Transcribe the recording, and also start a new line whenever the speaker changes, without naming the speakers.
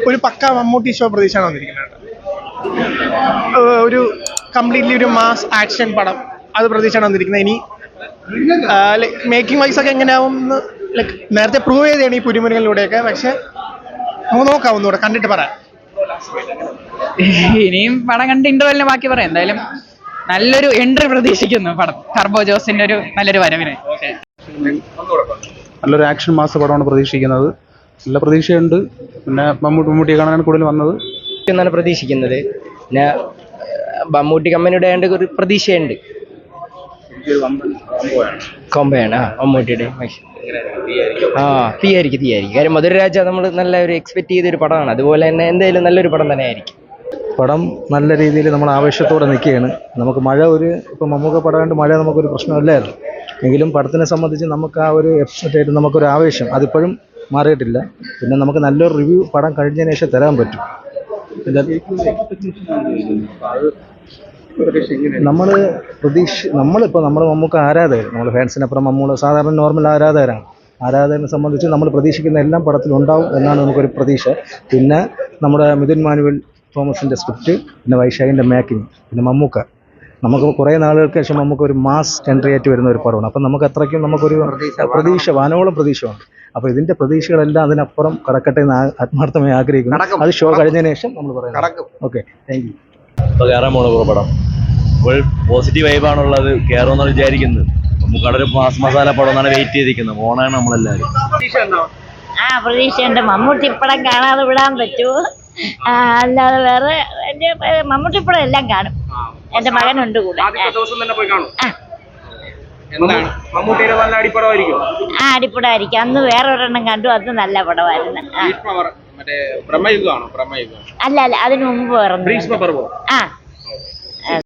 ഒരു പക്ക മമ്മൂട്ടി ഷോ പ്രതീക്ഷയാണ് വന്നിരിക്കുന്നത്. ഒരു കംപ്ലീറ്റ്ലി ഒരു മാസ് ആക്ഷൻ പടം അത് പ്രതീക്ഷയാണ് വന്നിരിക്കുന്നത്. ഇനി മേക്കിംഗ് വൈസ് ഒക്കെ എങ്ങനെയാവും ലൈക്ക് നേരത്തെ പ്രൂവ് ചെയ്തതാണ് ഈ പുലിമുരുകനിലൂടെയൊക്കെ. പക്ഷെ നമുക്ക് നോക്കാം, ഒന്നുകൂടെ കണ്ടിട്ട് പറയാം.
ഇനിയും പടം കണ്ട് ഇന്റർവെല്ലിന് ബാക്കി പറയാം. എന്തായാലും നല്ലൊരു എൻട്രി പ്രതീക്ഷിക്കുന്നു പടം. കർബോ ജോസിന്റെ ഒരു നല്ലൊരു വരവിന്.
നല്ലൊരു ആക്ഷൻ മാസ് പടമാണ് പ്രതീക്ഷിക്കുന്നത്. നല്ല പ്രതീക്ഷയുണ്ട്. പിന്നെ മമ്മൂട്ടിയെ കാണാനാണ് കൂടുതൽ വന്നത്
എന്നാണ് പ്രതീക്ഷിക്കുന്നത്. പിന്നെ മമ്മൂട്ടി കമ്പനിയുടെ ആയതുകൊണ്ട് ഒരു പ്രതീക്ഷയുണ്ട്. കോമ്പയാണ് മമ്മൂട്ടിയുടെ. തീയായിരിക്കും. കാര്യം മധുരരാജ നമ്മൾ നല്ല ഒരു എക്സ്പെക്ട് ചെയ്തൊരു പടമാണ്. അതുപോലെ തന്നെ എന്തായാലും നല്ലൊരു പടം തന്നെ ആയിരിക്കും.
പടം നല്ല രീതിയിൽ നമ്മൾ ആവേശത്തോടെ നിൽക്കുകയാണ്. നമുക്ക് മഴ ഇപ്പം മമ്മൂക്ക പടം കണ്ട് മഴ നമുക്കൊരു പ്രശ്നമല്ലായിരുന്നു. എങ്കിലും പടത്തിനെ സംബന്ധിച്ച് നമുക്ക് ആ ഒരു എക്സൈറ്റ് നമുക്കൊരു ആവേശം അതിപ്പോഴും മാറിയിട്ടില്ല. പിന്നെ നമുക്ക് നല്ലൊരു റിവ്യൂ പടം കഴിഞ്ഞതിന് ശേഷം തരാൻ പറ്റും. നമ്മളിപ്പോൾ നമ്മൾ മമ്മൂക്ക ആരാധകർ, നമ്മൾ ഫാൻസിനപ്പുറം നമ്മൾ സാധാരണ നോർമൽ ആരാധകരാണ്. ആരാധകരെ സംബന്ധിച്ച് നമ്മൾ പ്രതീക്ഷിക്കുന്ന എല്ലാം പടത്തിലുണ്ടാവും എന്നാണ് നമുക്കൊരു പ്രതീക്ഷ. പിന്നെ നമ്മുടെ മിഥുൻ മാനുവൽ തോമസിൻ്റെ സ്ക്രിപ്റ്റ്, പിന്നെ വൈശാഖിൻ്റെ മേക്കിംഗ്, പിന്നെ മമ്മൂക്ക. നമുക്ക് കുറേ നാളുകൾക്ക് ശേഷം നമുക്ക് ഒരു മാസ് എൻട്രി ആയിട്ട് വരുന്ന ഒരു പടമാണ്. അപ്പം നമുക്ക് അത്രയ്ക്കും നമുക്കൊരു പ്രതീക്ഷ, വാനോളം പ്രതീക്ഷയുണ്ട്. അപ്പോൾ ഇതിൻ്റെ പ്രതീക്ഷകളെല്ലാം അതിനപ്പുറം കടക്കട്ടെ എന്ന് ആത്മാർത്ഥമായി ആഗ്രഹിക്കുന്നു. അത് ഷോ കഴിഞ്ഞതിന് ശേഷം നമ്മൾ പറയുന്നത്. Okay, thank you.
ഇപ്പോൾ കയറാൻ പോണ പടം ഫുൾ പോസിറ്റീവ് വൈബാണുള്ളത്. കയറുമെന്നാണ് വിചാരിക്കുന്നത്. നമുക്കവിടെ ഒരു മാസ് മസാല പടം എന്നാണ് വെയിറ്റ് ചെയ്തിരിക്കുന്നത്. ഓണാണ് നമ്മളെല്ലാവരും.
പ്രതീക്ഷയുണ്ട്. മമ്മൂട്ടി പടം കാണാതെ വിടാൻ പറ്റുമോ? അല്ലാതെ വേറെ മമ്മൂട്ടി പടം എല്ലാം കാണും. എന്റെ മകനുണ്ട് കൂടെ. അടിപ്പടമായിരിക്കും. അന്ന് വേറെ ഒരെണ്ണം കണ്ടു, അത് നല്ല പടമായിരുന്നു. അല്ല അതിനു മുമ്പ് പറഞ്ഞു.